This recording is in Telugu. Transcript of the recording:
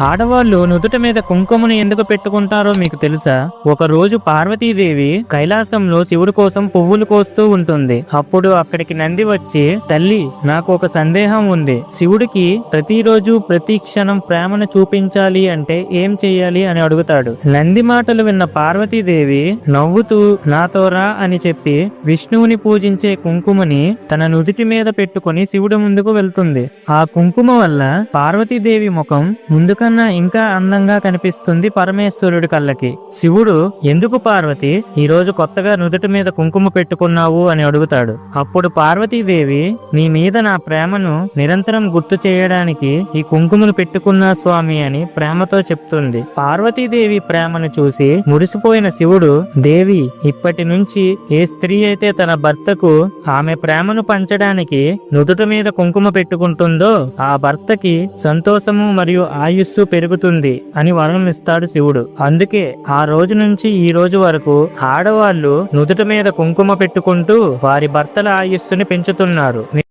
ఆడవాళ్ళు నుదుట మీద కుంకుమను ఎందుకు పెట్టుకుంటారో మీకు తెలుసా? ఒక రోజు పార్వతీదేవి కైలాసంలో శివుడి కోసం పువ్వులు కోస్తూ ఉంటుంది. అప్పుడు అక్కడికి నంది వచ్చి, తల్లి, నాకు ఒక సందేహం ఉంది. శివుడికి ప్రతిరోజు ప్రతి క్షణం ప్రేమను చూపించాలి అంటే ఏం చెయ్యాలి అని అడుగుతాడు. నంది మాటలు విన్న పార్వతీదేవి నవ్వుతూ నాతో రా అని చెప్పి విష్ణువుని పూజించే కుంకుమని తన నుదిటి మీద పెట్టుకుని శివుడి ముందుకు వెళ్తుంది. ఆ కుంకుమ వల్ల పార్వతీదేవి ముఖం ముందుకన్నా ఇంకా అందంగా కనిపిస్తుంది పరమేశ్వరుడి కళ్ళకి. శివుడు, ఎందుకు పార్వతి ఈ రోజు కొత్తగా నుదుటి మీద కుంకుమ పెట్టుకున్నావు అని అడుగుతాడు. అప్పుడు పార్వతీదేవి, నీ మీద నా ప్రేమను నిరంతరం గుర్తు చేయడానికి ఈ కుంకుమను పెట్టుకున్నా స్వామి అని ప్రేమతో చెప్తుంది. పార్వతీదేవి ప్రేమను చూసి మురిసిపోయిన శివుడు, దేవి, ఇప్పటి నుంచి ఏ స్త్రీ అయితే తన భర్తకు ఆమె ప్రేమను పంచడానికి నుదుట మీద కుంకుమ పెట్టుకుంటుందో ఆ భర్తకి సంతోషము మరియు ఆయుస్సు పెరుగుతుంది అని వరం ఇస్తాడు శివుడు. అందుకే ఆ రోజు నుంచి ఈ రోజు వరకు ఆడవాళ్ళు నుదుట మీద కుంకుమ పెట్టుకుంటూ వారి భర్తల ఆయుస్సుని పెంచుతున్నారు.